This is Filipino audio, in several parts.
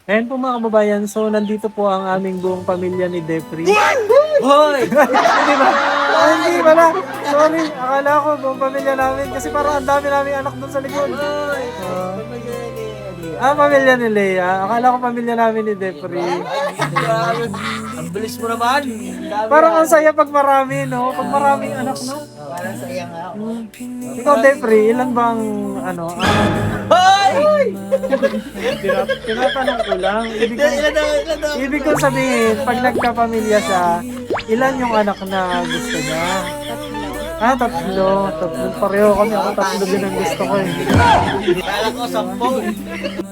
Ayan po mga kababayan, so nandito po ang aming buong pamilya ni Defree. Hoy! Hindi ba? Ah, hindi pala. Sorry, akala ko buong pamilya namin kasi parang ang dami naming anak doon sa likod. Hoy! Pamilya ni Leia. Akala ko pamilya namin ni Defree. Grabe. Ang bilis mo naman. Parang ang saya pag marami, no? Pag maraming anak, no? Parang saya nga ako. Ikaw, Defree, ilan bang, ano, Hoy! tinatanong ko lang. Ilan daw? Ibig kong sabihin, pag nagkapamilya siya, ilan yung anak na gusto niya? Tatlo. Tatlo. Pareho kami. Ako tatlo din ang gusto ko eh. Kala ko 10.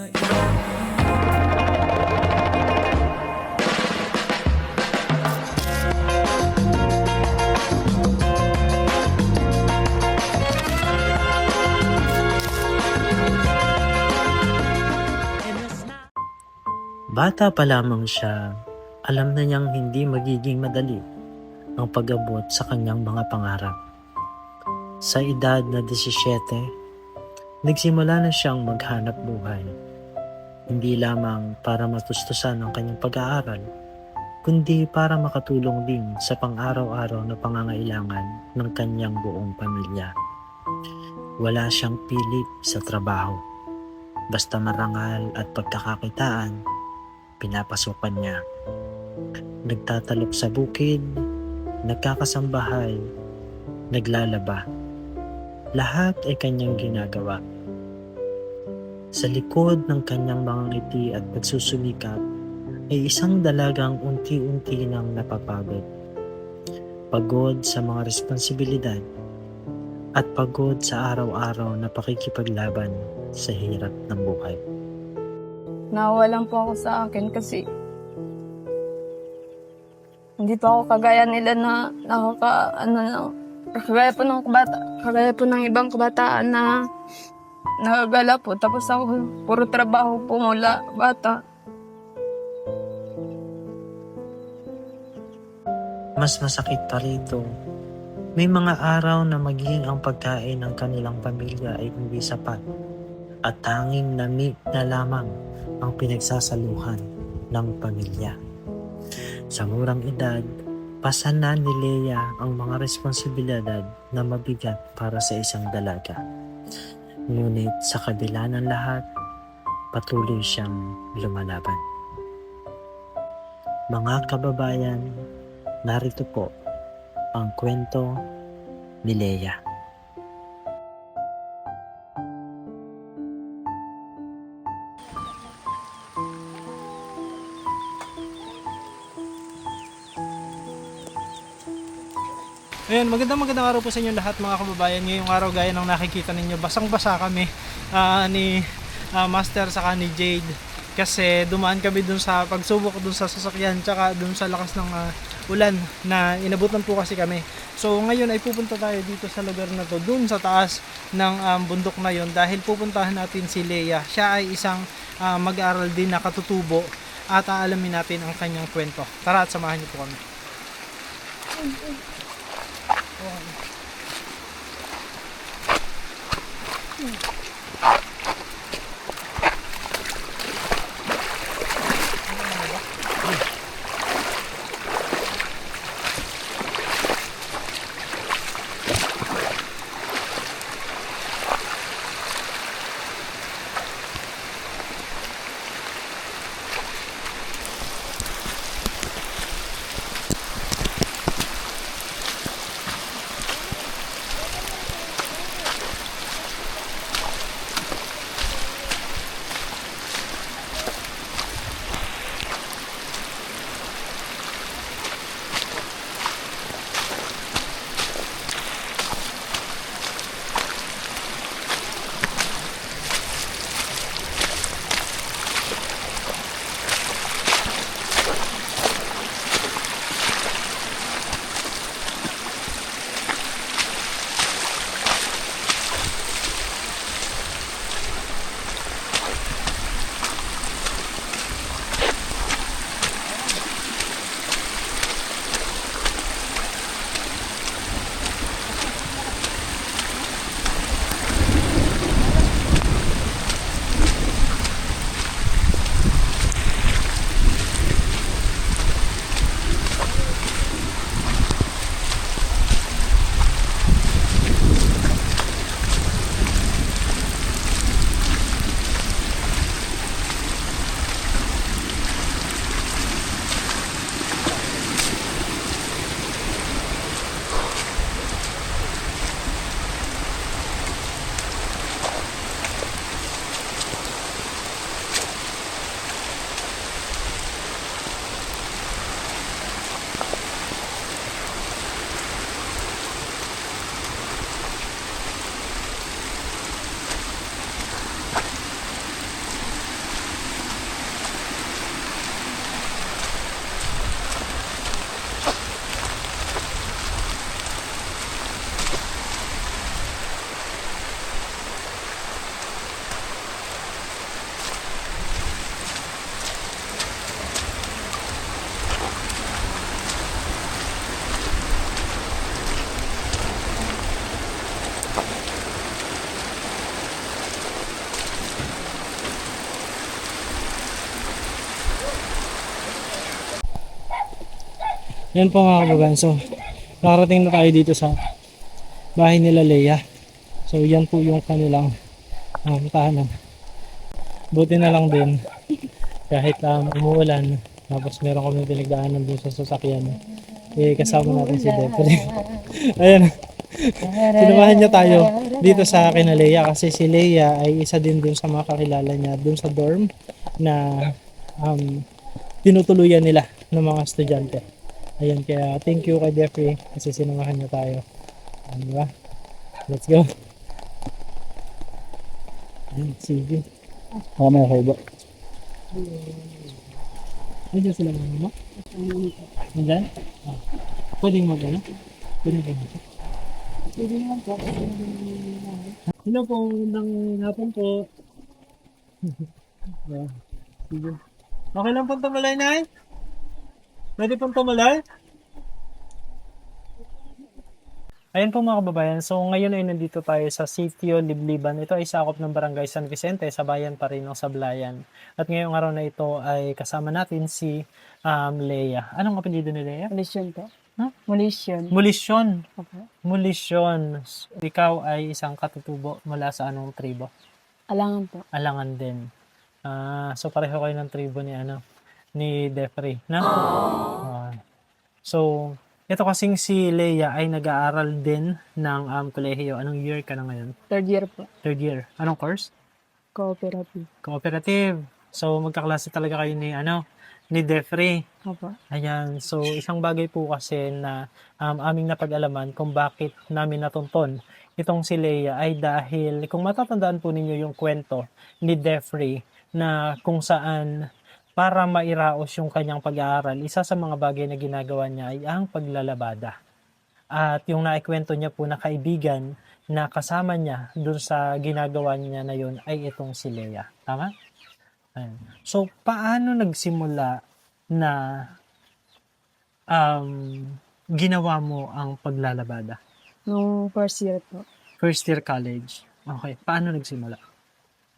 Bata pa lamang siya, alam na niyang hindi magiging madali ang pag-abot sa kanyang mga pangarap. Sa edad na 17, nagsimula na siyang maghanap buhay. Hindi lamang para matustusan ang kanyang pag-aaral, kundi para makatulong din sa pang-araw-araw na pangangailangan ng kanyang buong pamilya. Wala siyang pilit sa trabaho. Basta marangal at pagkakakitaan, pinapasukan niya. Nagtatalok sa bukid, nagkakasambahay, naglalaba. Lahat ay kanyang ginagawa. Sa likod ng kanyang mga ngiti at pagsusumikap ay isang dalagang unti-unti nang napapagod. Pagod sa mga responsibilidad at pagod sa araw-araw na pakikipaglaban sa hirap ng buhay. Naawa lang po ako sa akin kasi hindi pa ako kagaya nila na kagaya po ng ibang kabataan na nagagala po. Tapos ako, puro trabaho po mula bata. Mas masakit pa rito, may mga araw na magiging ang pagkain ng kanilang pamilya ay hindi sapat at tanging lamig na lamang ang pinagsasaluhan ng pamilya. Sa murang edad, pasanan ni Leia ang mga responsibilidad na mabigat para sa isang dalaga. Ngunit sa kabila ng lahat, patuloy siyang lumalaban. Mga kababayan, narito po ang kwento ni Leia. Ayun, magandang araw po sa inyo lahat mga kababayan. Ngayong araw gaya ng nakikita ninyo, basang-basa kami ni Master saka ni Jade. Kasi dumaan kami dun sa pagsubok dun sa sasakyan tsaka dun sa lakas ng ulan na inabutan po kasi kami. So ngayon ay pupunta tayo dito sa lugar na to, dun sa taas ng bundok na yon dahil pupuntahan natin si Leia. Siya ay isang mag-aaral din na katutubo at aalamin natin ang kanyang kwento. Tara at samahan niyo po kami. Yan po mga kababayan. So, nakarating na tayo dito sa bahay nila Leia. So, yan po yung kanilang tahanan. Buti na lang din kahit umuulan, tapos meron kami pinagdaanan dun sa sasakyan. Eh, kasama natin si Depre. Ayan. Sinamahan niya tayo dito sa kina Leia kasi si Leia ay isa din dun sa mga kakilala niya dun sa dorm na tinutuluyan nila ng mga estudyante. Ayan, kaya thank you kay Jeffrey kasi sinamahan niya tayo. Diba? Let's go. Ayan, sige. May kayo ba? Nandiyan sila mga mo? Nandiyan? Ah. Pwedeng mag-ano? Pwedeng mag-ano? Pwede naman po. Hello po, magandang hapon po. Sige. Okay lang po tumalay, Nay? Pwede pong tumalay? Ayan po mga kababayan, so ngayon ay nandito tayo sa Sitio Libliban. Ito ay sakop ng Barangay San Vicente sa bayan pa rin ng Sablayan. At ngayong araw na ito ay kasama natin si Leia. Anong apelyido ni Leia? Mulisyon po. Huh? Mulisyon. Mulisyon. Okay. Mulisyon. Ikaw ay isang katutubo mula sa anong tribo? Alangan po. Alangan din. So pareho kayo ng tribo ni Jeffrey, na? So ito kasing si Leia ay nag-aaral din ng kolehiyo. Anong year ka na ngayon? Third year po. Third year. Anong course? Cooperative. Cooperative. So magkaklase talaga kayo ni Jeffrey. Opo. Ayan. So isang bagay po kasi na aming napag-alaman kung bakit namin natunton itong si Leia ay dahil kung matatandaan po ninyo yung kwento ni Jeffrey na kung saan para mairaos yung kanyang pag-aaral, isa sa mga bagay na ginagawa niya ay ang paglalabada. At yung naikwento niya po na kaibigan na kasama niya dun sa ginagawa niya na yun ay itong si Leia. Tama? Ayan. So, paano nagsimula na ginawa mo ang paglalabada? Nung first year po. First year college. Okay. Paano nagsimula?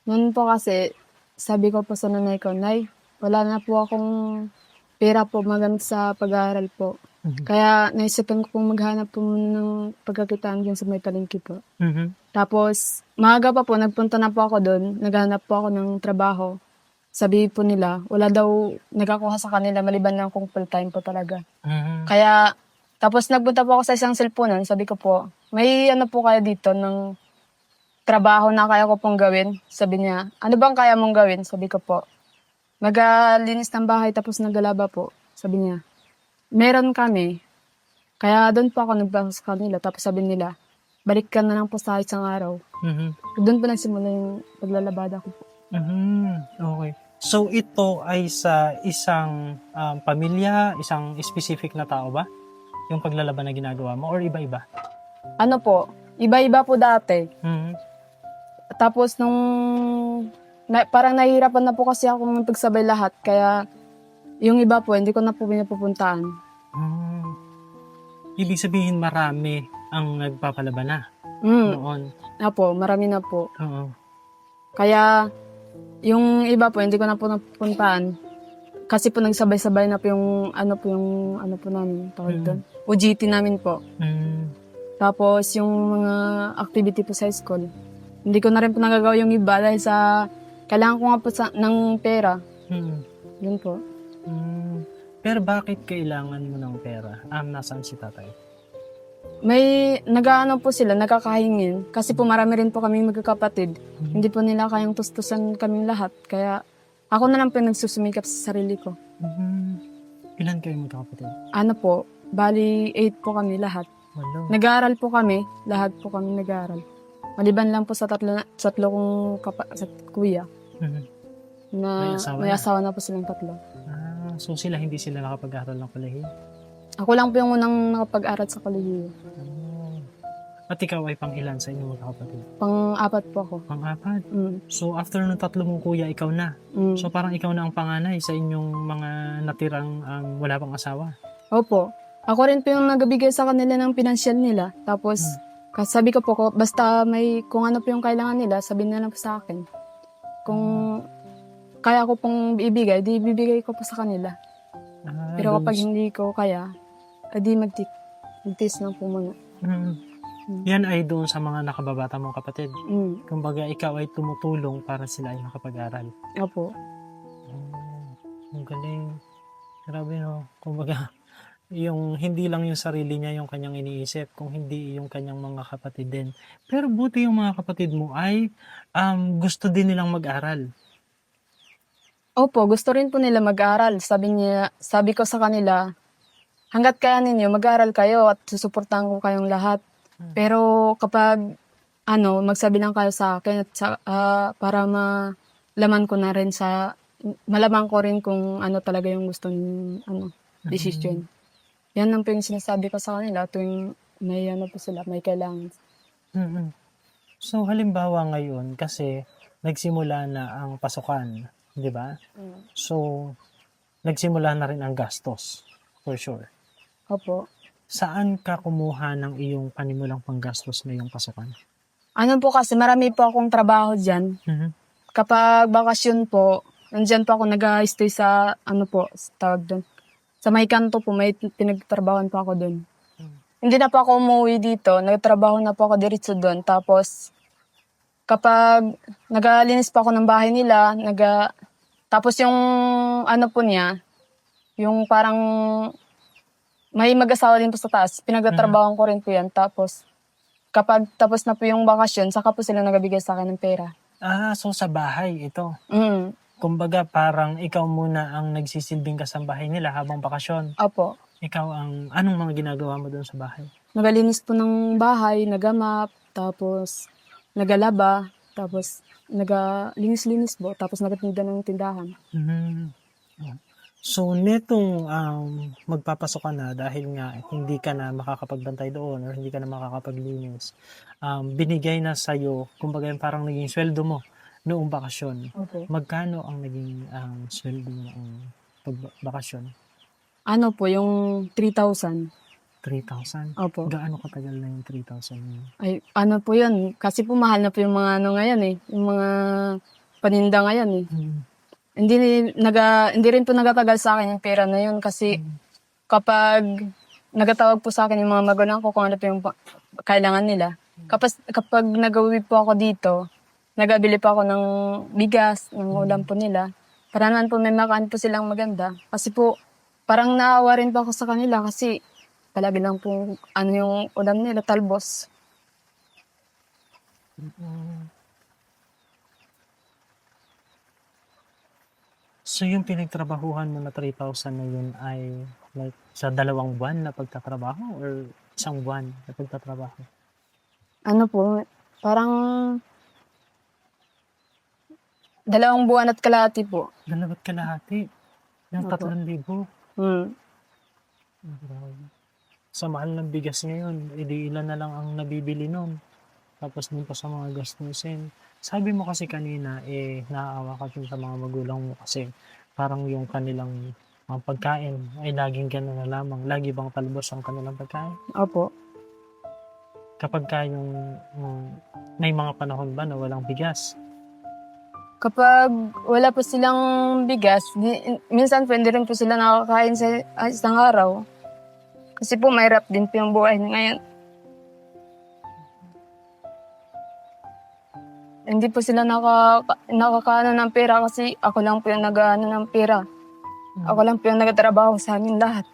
Noon po kasi, sabi ko po sa nanay ko, Nay, wala na po akong pera po magamit sa pag-aaral po. Mhm. Kaya naisipan ko pong maghanap po ng pagkakitaan dyan sa may palengke po. Mhm. Tapos, maaga pa po, nagpunta na po ako doon. Naghanap po ako ng trabaho. Sabi po nila, wala daw nagkakuha sa kanila maliban lang kung full-time po talaga. Mhm. Kaya, tapos nagpunta po ako sa isang cellphone. Sabi ko po, may ano po kaya dito ng trabaho na kaya ko pong gawin? Sabi niya, ano bang kaya mong gawin? Sabi ko po, maglinis ng bahay tapos naglalaba po. Sabi niya, meron kami. Kaya doon po ako nagbasa sa kanila. Tapos sabi nila, balik ka na lang po sa isang araw. Mhm. Doon po nagsimula yung paglalabada ko po. Mhm. Okay. So ito ay sa isang pamilya, isang specific na tao ba? Yung paglalaban na ginagawa mo or iba-iba? Ano po, iba-iba po dati. Mhm. Tapos nung parang nahihirapan na po kasi ako pagsabay lahat. Kaya yung iba po, hindi ko na po pinapupuntaan. Hmm. Ibig sabihin marami ang nagpapalaban na noon. Apo, marami na po. Oo. Kaya yung iba po, hindi ko na po napupuntaan. Kasi po nagsabay-sabay na po yung ano po namin, tawag doon. OJT namin po. Mm. Tapos yung mga activity po sa school. Hindi ko na rin po nagagawa yung iba dahil sa kailangan ko nga po ng pera. Mm. Yun po. Mm. Pero bakit kailangan mo ng pera? Nasaan si tatay? May nag-ano po sila, nagkakahingin. Kasi po marami rin po kami magkakapatid. Hindi po nila kayang tustusan kaming lahat. Kaya ako na lang po nagsusumikap sa sarili ko. Ilan kayo magkakapatid? Ano po, bali 8 po kami lahat. Walo. Nag-aaral po kami, lahat po kami nag-aaral. Maliban lang po sa tatlo kong sa kuya Mhm. na May asawa na. na po silang tatlo. So hindi sila nakapag-aral ng kolehiyo? Ako lang po yung unang nakapag-aral sa kolehiyo. At ikaw ay pang-ilan sa inyong magkakapatid? Pang-apat po ako. Pang-apat? Mm. So after ng tatlo mong kuya, ikaw na? Mm. So parang ikaw na ang panganay sa inyong mga natirang wala pang asawa? Opo. Ako rin po yung nagbigay sa kanila ng pinansyal nila. Tapos, sabi ko po, basta kung ano po yung kailangan nila, sabihin na lang po sa akin. Kung kaya ko pong ibigay, di ibibigay ko po sa kanila. Pero kapag hindi ko kaya, adi magtiis lang po muna. Yan ay doon sa mga nakababata mong kapatid. Mm. Kumbaga, ikaw ay tumutulong para sila ay makapag-aral. Opo. Ang galing. Grabe, no? Kumbaga, yung hindi lang yung sarili niya yung kanyang iniisip, kung hindi yung kanyang mga kapatid din. Pero buti yung mga kapatid mo ay gusto din nilang mag-aral. Opo, gusto rin po nila mag-aral. Sabi ko sa kanila, hanggat kaya ninyo, mag-aral kayo at susuportahan ko kayong lahat. Pero kapag magsabi lang kayo sa akin at para malaman ko na rin malaman ko rin kung ano talaga yung gusto ng decision. Yan lang po yung sinasabi ko sa kanila tuwing may po sila, may kailangan. So, halimbawa ngayon, kasi nagsimula na ang pasukan, di ba? So, nagsimula na rin ang gastos, for sure. Opo. Saan ka kumuha ng iyong panimulang panggastos ngayong pasukan? Ano po kasi, marami po akong trabaho dyan. Kapag bakasyon po, nandyan po ako nag-stay sa, tawag doon. Sa may kanto po, may pinagtrabahoan po ako doon. Hindi na po ako umuwi dito, nagtrabaho na po ako diretso doon. Tapos, kapag nagalinis po ako ng bahay nila, tapos yung po niya, yung parang may mag-asawa din po sa taas, pinagtatrabahoan ko rin po yan. Tapos, kapag tapos na po yung bakasyon, saka po sila nagabigay sa akin ng pera. So sa bahay ito. Mm. Kumbaga parang ikaw muna ang nagsisilbing kasambahay nila habang bakasyon. Opo. Ikaw anong mga ginagawa mo doon sa bahay? Nagalinis po ng bahay, nagamap, tapos nagalaba, tapos nagalinis-linis po, tapos nagatinda ng tindahan. So, netong magpapasok ka na dahil nga hindi ka na makakapagbantay doon or hindi ka na makakapaglinis, binigay na sa'yo, kumbaga parang naging sweldo mo noong bakasyon. Okay. Magkano ang naging sweldo mo noong pagbakasyon? Ano po, yung 3,000. 3,000? Opo. Gaano katagal na yung 3,000 mo? Ay, ano po yun, kasi po mahal na po yung mga ngayon yung mga paninda ngayon Hindi rin po nagatagal sa akin yung pera na yun kasi kapag nagatawag po sa akin yung mga magulang ko kung ano po yung kailangan nila. Kapag nagawi po ako dito, nagabili po ako ng bigas, ng ulam po nila. Para naman po may makaan po silang maganda. Kasi po, parang naawa rin po ako sa kanila kasi palagi lang po yung ulam nila, talbos. So, yung pinagtrabahuhan mo na 3,000 na yun ay like sa 2 buwan na pagtatrabaho or 1 buwan na pagtatrabaho? Ano po, parang 2 buwan at kalahati po. 2 kalahati? Yung Opo. 3,000? Grabe. Sa mahal ng bigas ngayon, edi ilan na lang ang nabibili nun. Tapos dun pa sa mga gastusin. Sabi mo kasi kanina, naaawa ka dun sa mga magulang mo kasi parang yung kanilang pagkain ay laging gano'n na lamang. Lagi bang talbos ang kanilang pagkain? Opo. Kapag may mga panahon ba na walang bigas? Kapag wala po silang bigas, minsan po hindi rin po sila nakakain sa isang araw. Kasi po mahirap din po yung buhay ngayon. Hindi po sila nakakaano ng pera kasi ako lang po yung nag-ano ng pera. Ako lang po yung nagtatrabaho sa amin lahat.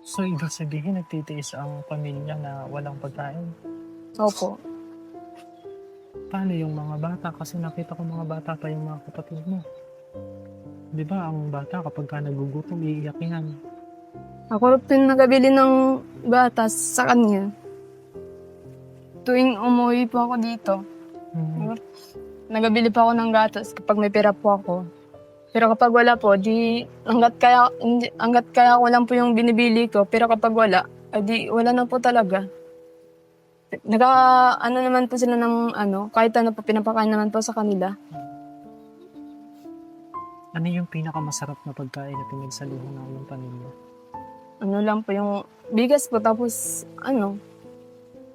So, ibig sabihin, nagtitiis ang pamilya na walang pagkain? Opo. Paano yung mga bata? Kasi nakita ko mga bata pa yung mga kapatid mo. Di ba, ang bata kapag ka nagugutom, iiyak yan. Ako rin po yung nagabili ng gatas sa kanya. Tuwing umuwi po ako dito, nagabili pa ako ng gatas kapag may pera po ako. Pero kapag wala po, hanggat kaya ko lang po yung binibili ko. Pero kapag wala, wala na po talaga. Naman po sila ng kahit ano po, pinapakain naman po sa kanila. Ano yung pinakamasarap na pagkain na pinagsaluhan ng iyong pamilya? Ano lang po yung bigas po, tapos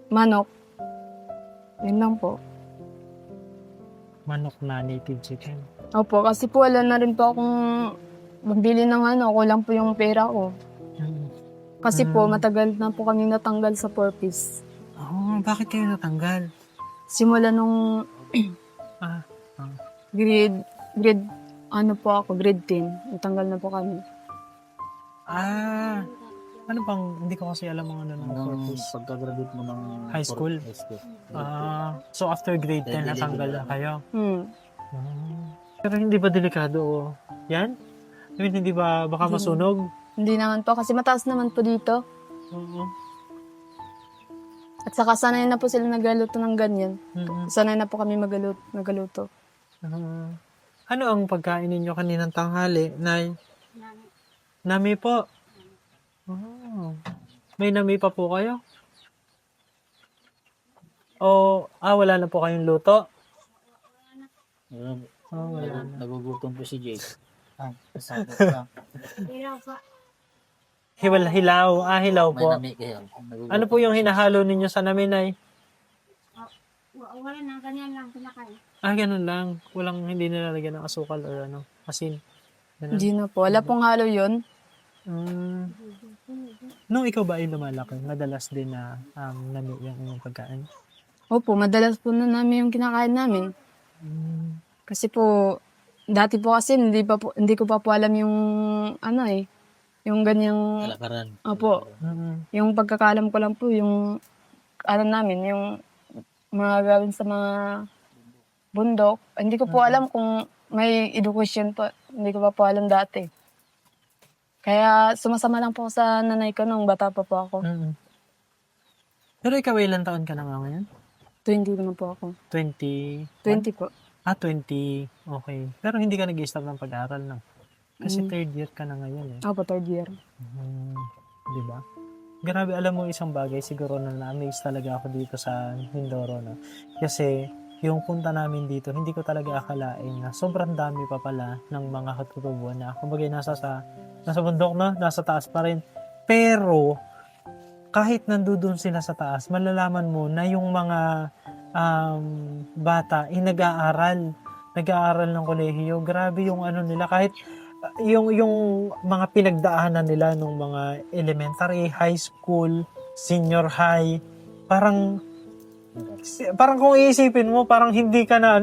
manok. Yun lang po. Manok na native chicken. Opo, kasi po wala na rin po akong mabili ng ako lang po yung pera ko. Kasi po, matagal na po kami natanggal sa purpose. Oh, bakit kayo natanggal? Simula nung Ah, grade, grade 10. Natanggal na po kami. Ano bang, hindi ko kasi alam ang ano ng Hanggang purpose. pagka-graduate mo ng High school? High school. So after grade 10, natanggal na kayo? Hmm. Pero hindi ba delikado yan? I mean, hindi ba baka masunog? Hindi naman po, kasi mataas naman po dito. Oo. At saka sanay na po sila nagluto ng ganyan. Mhm. Sanay na po kami magaluto. Ano ang pagkain ninyo kaninang tanghali, Nay? Nami po. Oh. May nami pa po kayo? Wala na po kayong luto? Wala na. Nagugutom po si Jake. Kasama ka. Hilaw. Hilaw May po. nami kayo. Ano po yung hinahalo ninyo sa nami, Nay? Wala na, ganyan lang pinakain. Ganun lang. Hindi nilalagyan ng asukal or ano, asin. Ganun. Hindi na po. Wala pong halo yun. Nung ikaw ba ay lumalaki, madalas din na nami yung inyong pagkain? Opo, madalas po na namin yung kinakain namin. Kasi po, dati po kasi hindi ko pa po alam yung yung ganyang, Kalakaran. opo, yung pagkakalam ko lang po, yung namin, yung mga gawin sa mga bundok. Hindi ko po alam kung may education po. Hindi ko pa po alam dati. Kaya sumasama lang po ako sa nanay ko nung bata pa po ako. Pero ikaw ilang taon ka na nga ngayon? 20 naman po ako. 20? 20 po. 20. Okay. Pero hindi ka nag-stop ng pag-aaral na. Kasi third year ka na ngayon eh. Ako, 3rd year. Di ba? Grabe, alam mo isang bagay, siguro na-amaze talaga ako dito sa Mindoro. No? Kasi yung punta namin dito, hindi ko talaga akalain na sobrang dami pa pala ng mga katutubuan na kumbaga nasa bundok, no? Nasa taas pa rin. Pero kahit nandoon sila sa taas, malalaman mo na yung mga bata ay nag-aaral ng kolehiyo. Grabe yung ano nila, kahit yung mga pinagdaanan nila nung mga elementary, high school, senior high, parang kung iisipin mo, parang hindi ka na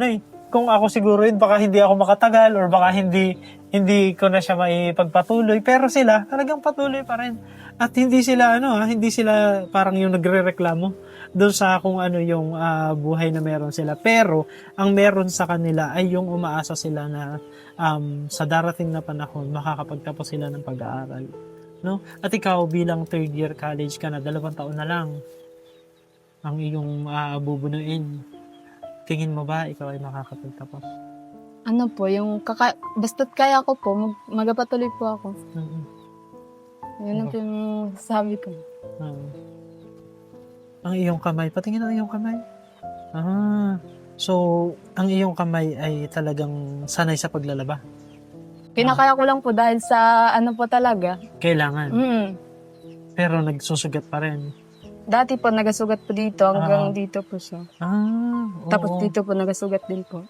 kung ako siguro yun, baka hindi ako makatagal or baka hindi ko na siya maipagpatuloy, pero sila talagang patuloy pa rin. At hindi sila hindi sila parang yung nagrereklamo doon sa kung ano yung buhay na meron sila. Pero ang meron sa kanila ay yung umaasa sila na sa darating na panahon makakapagtapos sila ng pag-aaral, no? At ikaw bilang third year college ka na, 2 taon na lang ang iyong bubunuin. Tingin mo ba ikaw ay makakapagtapos? Ano po, basta't kaya ko po, magpatuloy po ako. Yun ang po yung sabi ko. Ang iyong kamay, patingin ang iyong kamay. So, ang iyong kamay ay talagang sanay sa paglalaba. Kinakaya ko lang po dahil sa po talaga. Kailangan. Mm. Pero nagsusugat pa rin. Dati po nagasugat po dito hanggang dito po siya. Oo. Tapos dito po nagasugat din po.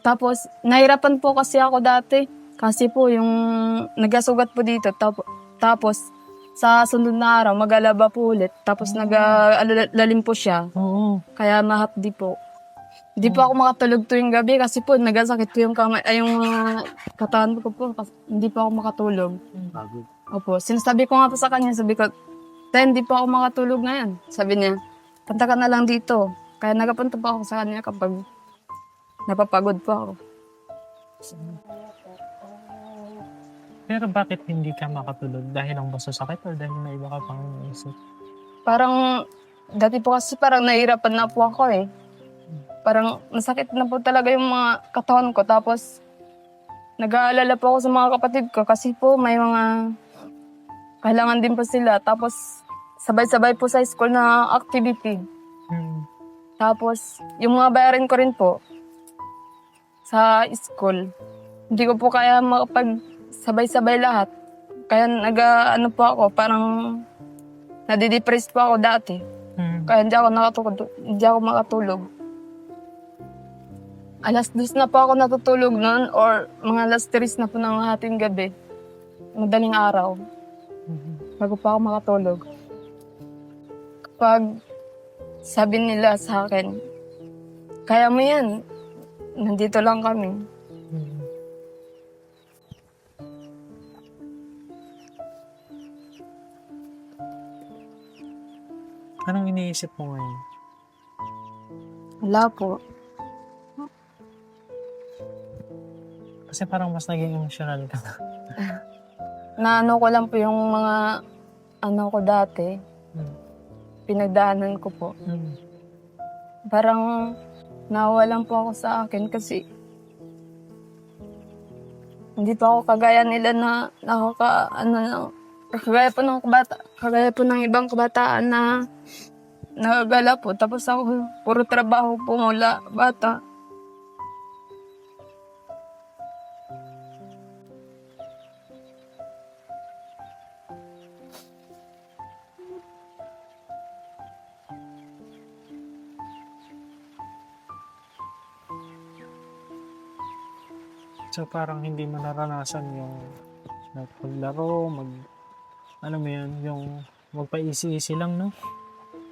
Tapos nahirapan po kasi ako dati. Kasi po yung nagasugat po dito. Tapos sa sunod na araw mag-alaba po ulit. Tapos nag-lalim po siya. Oo. Kaya mahapdi po. Hindi po ako makatulog tuwing gabi kasi po nagasakit po yung kamay, yung katawan ko po. Kasi hindi po ako makatulog. Pagod. Opo, sinasabi ko nga po sa kanya, sabi ko, "Tay, hindi po ako makatulog ngayon." Sabi niya, "Punta ka na lang dito." Kaya nagapunta po ako sa kanya kapag napapagod po ako. Pero bakit hindi ka makatulog? Dahil lang ba sa sakit o dahil may iba ka pang isip? Parang, dati po kasi parang nahihirapan na po ako eh. Parang masakit na po talaga yung mga katawan ko. Tapos, nag-aalala po ako sa mga kapatid ko kasi po may mga kailangan din po sila. Tapos, sabay-sabay po sa school na activity. Tapos, yung mga bayarin ko rin po sa school, hindi ko po kaya makapag-sabay-sabay lahat. Kaya po ako, parang nadidepress po ako dati. Kaya hindi ako makatulog. Alas 2 na po ako natutulog noon or mga alas 3 na po ng hating gabi. Madaling araw. bago pa ako makatulog. Kapag sabi nila sa akin, kaya mo yan, nandito lang kami. Anong iniisip mo ngayon? Wala po. Kasi parang mas naging emotional ka na. Naano ko lang po yung mga ano ko dati, pinagdaanan ko po. Parang nawalan po ako sa akin kasi hindi pa ako kagaya nila na kagaya po ng ibang kabataan na nagagala po. Tapos ako, puro trabaho po mula bata. So parang hindi mo naranasan yung paglaro, ano mo yun, yung magpaisi-isi lang, no?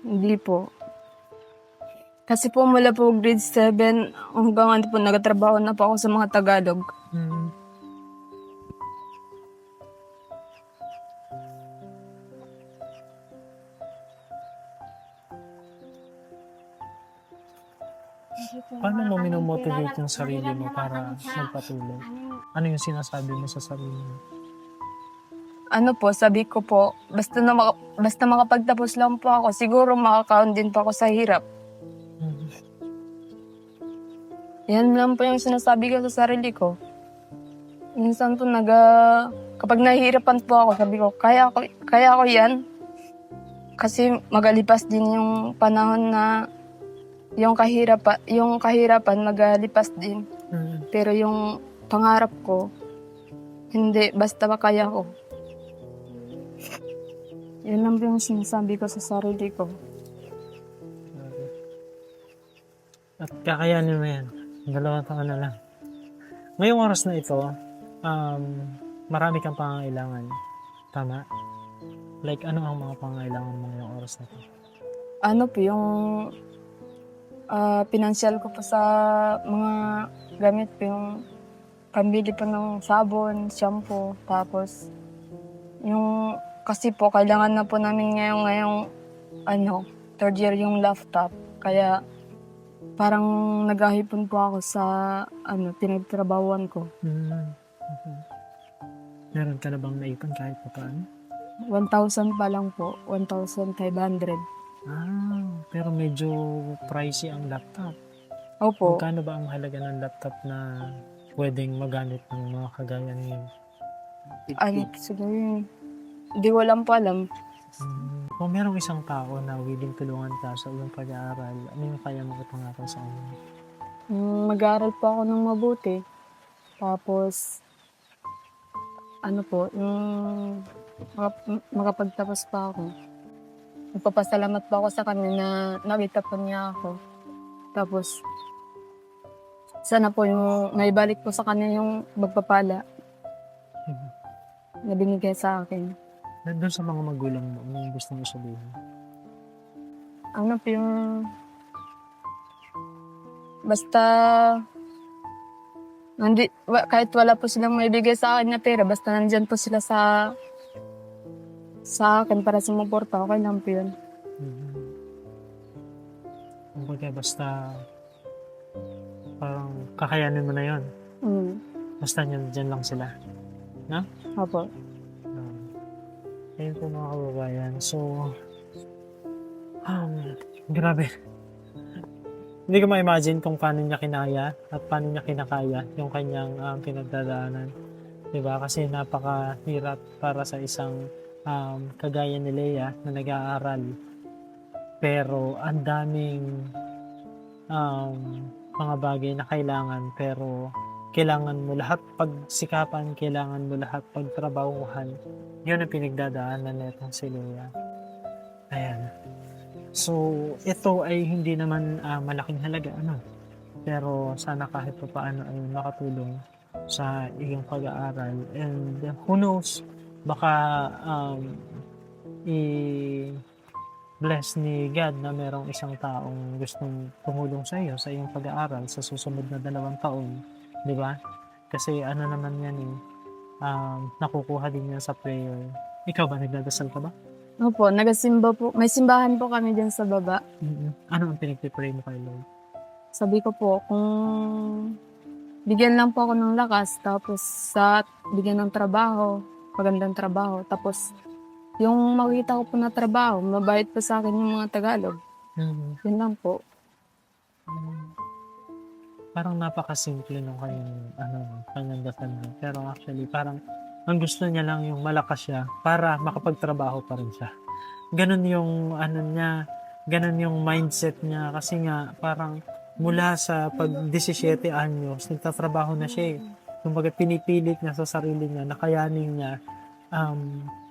Hindi po. Kasi po mula po grade 7 hanggang ano po, nagtatrabaho na po ako sa mga Tagalog. Paano mo minomotivate yung sarili mo para magpatuloy? Ano yung sinasabi mo sa sarili mo? Ano po, sabi ko po, basta makapagtapos lang po ako, siguro makakaon din po ako sa hirap. Yan lang po yung sinasabi ko sa sarili ko. Minsan po kapag nahihirapan po ako, sabi ko, kaya ko yan. Kasi magalipas din yung panahon na yung kahirapan magalipas din. Pero yung pangarap ko, hindi, basta makaya ko. Yan lang po yung sinasabi ko sa sarili ko. At kakayanin mo yan. 2 taon na lang. Ngayong oras na ito, marami kang pangangailangan. Tama? Like, ano ang mga pangangailangan mo ngayong oras na ito? Ano po yung pinansyal ko po sa mga gamit po, yung pambili po ng sabon, shampoo, tapos yung kasi po kailangan na po namin ngayong third year yung laptop. Kaya parang naghahipon po ako sa pinagtrabahuan ko. Meron ka na bang naipon kahit pa paano? 1,000 pa lang po, 1,500. Pero medyo pricey ang laptop. Opo. Magkano ba ang halaga ng laptop na pwedeng magamit ng mga kagaya niyo? Siguro yun. Hindi ko lang po alam. Kung merong isang tao na willing tulungan ka sa iyong pag-aaral, ano yung kaya mo ipangako sa kanya? Mag-aaral po ako ng mabuti. Tapos, makapagtapos pa ako. Nagpapasalamat po ako sa kanya na nakita po niya ako. Tapos, sana po yung naibalik po sa kanya yung magpapala na binigay sa akin. Doon sa mga magulang mo, ano yung gusto mo sabihin? Basta, kahit wala po silang maibigay sa akin na pera, basta nandyan po sila sa akin para sumuporta, okay lang po yun. Kumbaga, basta parang kakayanin mo na yun. Basta dyan lang sila. No? Opo. Ayun po mga kababayan. So, grabe. Hindi ko ma-imagine kung paano niya kinaya at paano niya kinakaya yung kanyang pinagdadaanan. Diba? Kasi napakahirap para sa isang kagaya ni Lea na nag-aaral. Pero ang daming mga bagay na kailangan, pero kailangan mo lahat pagsikapan, kailangan mo lahat pagtrabahuhan. Yun ang pinagdadaanan netong si Lea. Ayan. So, ito ay hindi naman malaking halaga, pero sana kahit pa paano ay makatulong sa iyong pag-aaral. And who knows, baka i-bless ni God na merong isang taong gustong tumulong sa iyo sa iyong pag-aaral sa susunod na 2 taon, di ba? Kasi ano naman yan nakukuha din yan sa prayer. Ikaw ba, nagdadasal ka ba? Opo, nagasimba po. May simbahan po kami dyan sa baba. Ano ang pinagpipray mo kay Lord? Sabi ko po, kung bigyan lang po ako ng lakas, tapos bigyan ng trabaho, magandang trabaho, tapos yung makita ko po na trabaho, mabait po sa akin yung mga Tagalog. Yun lang po. Parang napakasimple nung kanyang dasal niya. Pero actually, parang ang gusto niya lang yung malakas siya para makapagtrabaho pa rin siya. Ganun yung ganun yung mindset niya kasi nga parang mula sa pag 17 anyos, nagtatrabaho na siya eh. Kumbaga pinipilit niya sa sarili niya, nakayanin niya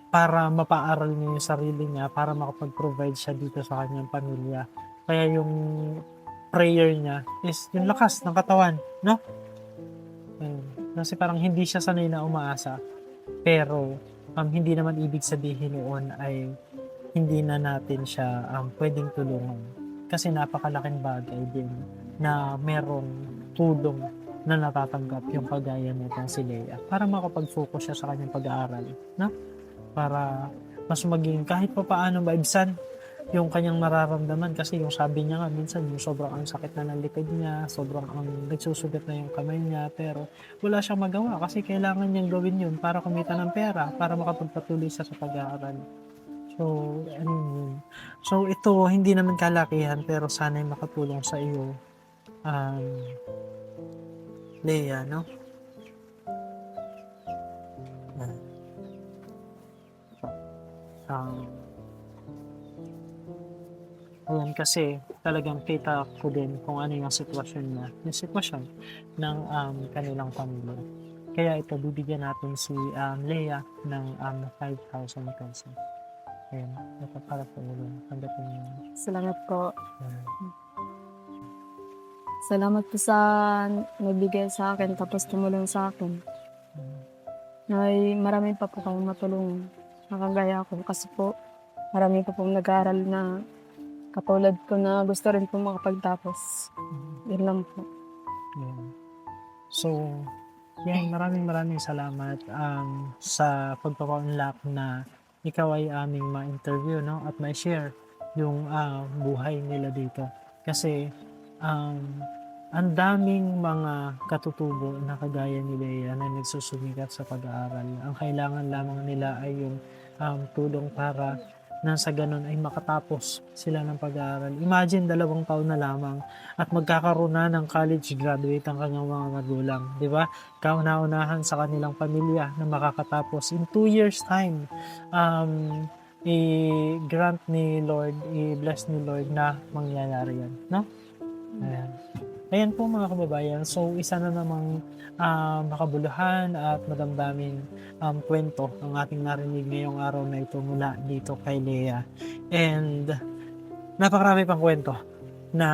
para mapaaral niya yung sarili niya, para makapag-provide siya dito sa kanyang pamilya. Kaya yung prayer niya is yung lakas ng katawan, no? Kasi parang hindi siya sanay na umaasa. Pero hindi naman ibig sabihin noon ay hindi na natin siya pwedeng tulungan. Kasi napakalaking bagay din na merong tulong na natatanggap yung kagaya nitong si Leia para makapag-focus siya sa kanyang pag-aaral, no? Para mas maging kahit pa paano maibsan yung kanyang nararamdaman kasi yung sabi niya nga minsan yung sobrang ang sakit na ng likod niya, sobrang ang nagsusugat na yung kamay niya, pero wala siyang magawa kasi kailangan niyang gawin yun para kumita ng pera, para makapagpatuloy siya sa pag-aaral. So ito hindi naman kalakihan pero sana'y makatulong sa iyo, Leia, no? Ayan, kasi talagang kita ko din kung ano yung sitwasyon niya, yung sitwasyon ng kanilang pamilya. Kaya ito, bibigyan natin si Leia ng 5,000 pesos. Ayan, ito para po ulo. Tanggapin niyo. Salamat po. Ayan. Salamat po sa nagbigay sa akin, tapos tumulong sa akin. Marami pa po kayong matulungan. Nakagaya ko kasi po, marami pa pong nag-aaral na katulad ko na gusto rin po makapagtapos. Yun lang po. Yeah. So, yan, maraming salamat sa pagpapa-unlock na ikaw ay aming ma-interview, no? At ma-share yung buhay nila dito. Kasi, ang daming mga katutubo na kagaya ni Leia na nagsusumikat sa pag-aaral. Ang kailangan lamang nila ay yung tulong para na sa ganun ay makatapos sila ng pag-aaral. Imagine 2 taon na lamang at magkakaroon na ng college graduate ang kanyang mga magulang, di ba? Kauna-unahan sa kanilang pamilya na makakatapos in 2 years time. I-grant ni Lord, i-bless ni Lord na mangyayari yan, no? Ayan po mga kababayan. So, isa na namang makabuluhan at madamdaming kwento ang ating narinig ngayong araw na ito mula dito kay Leia. And napakarami pang kwento na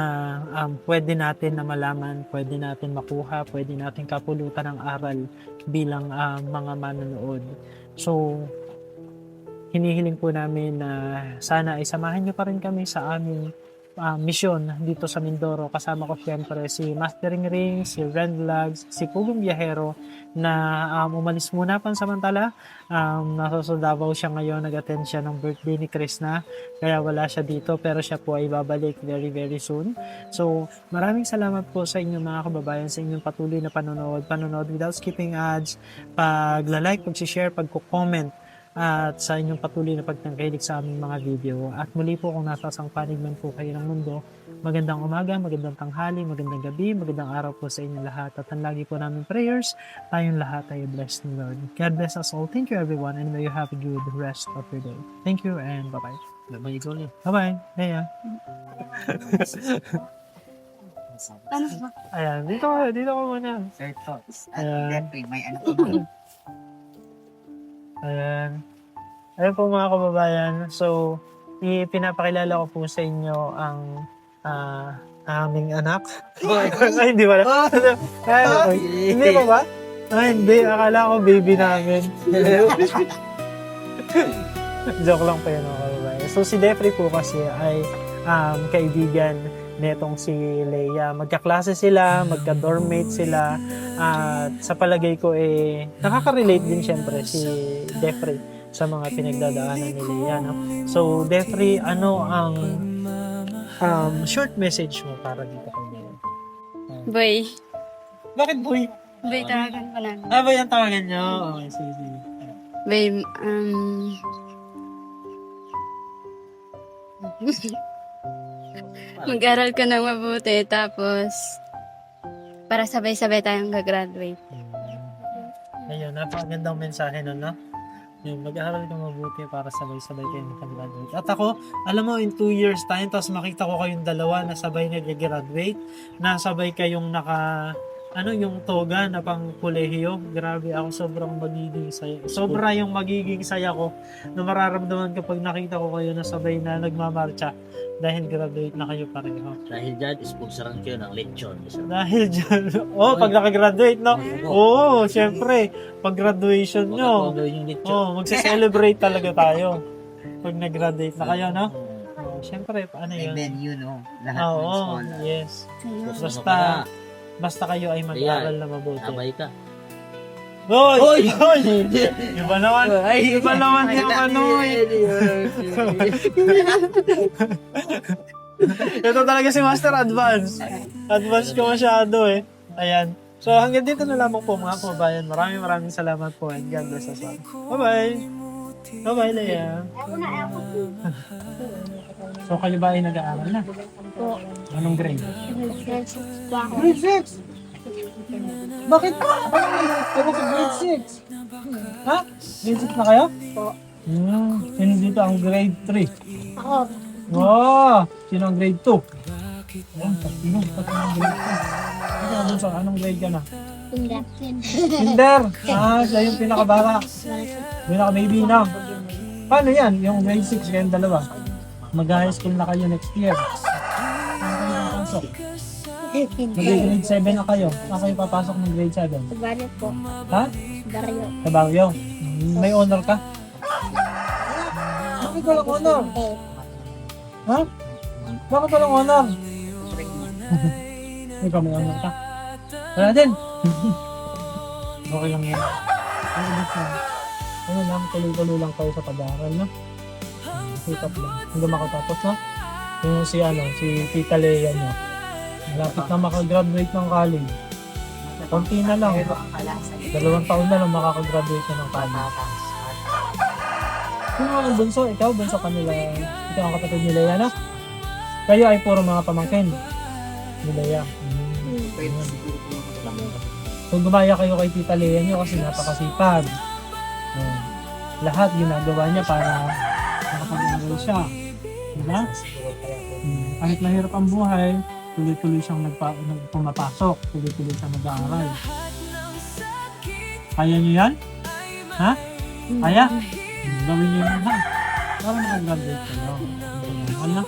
pwede natin na malaman, pwede natin makuha, pwede natin kapulutan ng aral bilang mga manonood. So, hinihiling po namin na sana ay samahan niyo pa rin kami sa aming misyon dito sa Mindoro. Kasama ko siyempre si Mastering Ring, si Ren Vlogs, si Pugong Biyahero na umalis muna pansamantala. Nasa Davao siya ngayon, nag-attend siya ng birthday ni Chris na, kaya wala siya dito pero siya po ay babalik very very soon. So maraming salamat po sa inyo mga kababayan sa inyong patuloy na panonood without skipping ads, pag-like, pag-share, pag-comment at sa inyong patuloy na pagtangkilik sa aming mga video. At muli po kung nasa sang panig man po kayo ng mundo, magandang umaga, magandang tanghali, magandang gabi, magandang araw po sa inyong lahat. At ang lagi po namin prayers, tayong lahat ay blessed ng Lord. God bless us all. Thank you everyone and may you have a good rest of your day. Thank you and bye-bye. Bye-bye, Jolie. Bye-bye. Leia. Ayan, dito ka muna. Third thoughts. Ayan. May anak ko. Ayan. Ayun po mga kababayan. So, ipinapakilala ko po sa inyo ang aming anak. Ay, hindi pala. Hindi pa ba? Ay, hindi. Akala ko baby namin. Joke lang po yun mga kababayan. So si Defrey po kasi ay kaibigan netong si Leia. Magkaklase sila, magka-dormmate sila, at sa palagay ko nakaka-relate din syempre si Defrey sa mga pinagdadaanan ni Leia. No? So Defrey, ano ang short message mo para dito kay Leia? Boy. Bakit boy? Boy, tawagan ko lang. Boy ang tawagan nyo? Okay, sige. Boy, mag-aral ka ng mabuti, tapos para sabay-sabay tayong gagraduate. Ayun, napakagandang mensahe nun, no? Yung mag-aaral ka mabuti para sabay-sabay kayo mag-graduate. At ako, alam mo, in 2 years time, tapos makita ko kayong dalawa na sabay nag-graduate, na sabay kayong yung toga na pang kolehiyo. Grabe, ako sobrang magiging saya. Sobra yung magiging saya ko na mararamdaman kapag nakita ko kayo na sabay na nagmamarcha dahil graduate na kayo pareho. Dahil dyan, sponsoran kayo ng lechon. Dahil dyan, pag nakagraduate, no? Oo, syempre, pag graduation nyo, Gawin yung lechon. magse-celebrate talaga tayo pag nag-graduate na kayo, no? Syempre, paano May yun? menu, no? Lahat ng Oo, scholar. yes. Basta, Basta kayo ay mag-aaral na mabuti. sabay ka. Hoy! Iba naman, iba naman yung Ito talaga si Master Advance. Advance ko masyado Ayan. So hanggang dito na lamang po mga kababayan. Maraming salamat po and God bless us all. Bye-bye! Bye-bye, Leia. So kayo ba ay nag-aaral na? Po. Anong grade? Grade 6 po ako. Grade 6? Bakit? Pero sa grade 6? Ha? Grade 6 na kayo? Po. Sino dito ang grade 3? Ako. Wow! Sino ang grade 2? Sino ang grade 2? Anong grade ka na? Kinder! Siya yung pinakabara. Pinaka-baby na. Paano yan? Yung grade 6 kayong dalawa? Mag-high school na kayo next year. Saan kayo papasok? Mag-grade 7 na kayo. Saan kayo papasok ng grade 7? Sa Barrio po. Ha? Barrio. Sa Baguio. May honor ka? Bakit walang honor? Ha? Bakit walang honor? Ikaw may honor ka? Wala din. Okay lang yan. Ano lang, tuloy-tuloy lang kayo sa pag-aaral, no? Hikap lang. Hanggang makatapos, no? Yung si Tita Leia nyo. Malapit na makagraduate ng college. Konti na lang. 2 taon na lang makakagraduate na ng college. Sino ang bunso? Ikaw, bunso ka nila. Ikaw ang kapatid ni Leia, no? Kayo ay puro mga pamangkin ni Leia. Kung gumaya kayo kay Tita Leia nyo kasi napakasipag. Lahat ginagawa niya para makapag-aaral siya. Diba? Kahit mahirap ang buhay, tuloy-tuloy siyang pumapasok. Tuloy-tuloy siyang mag-aaral. Kaya niyo yan? Ha? Kaya? Gawin niyo yan, ha? Para makagraduate kayo. Ano?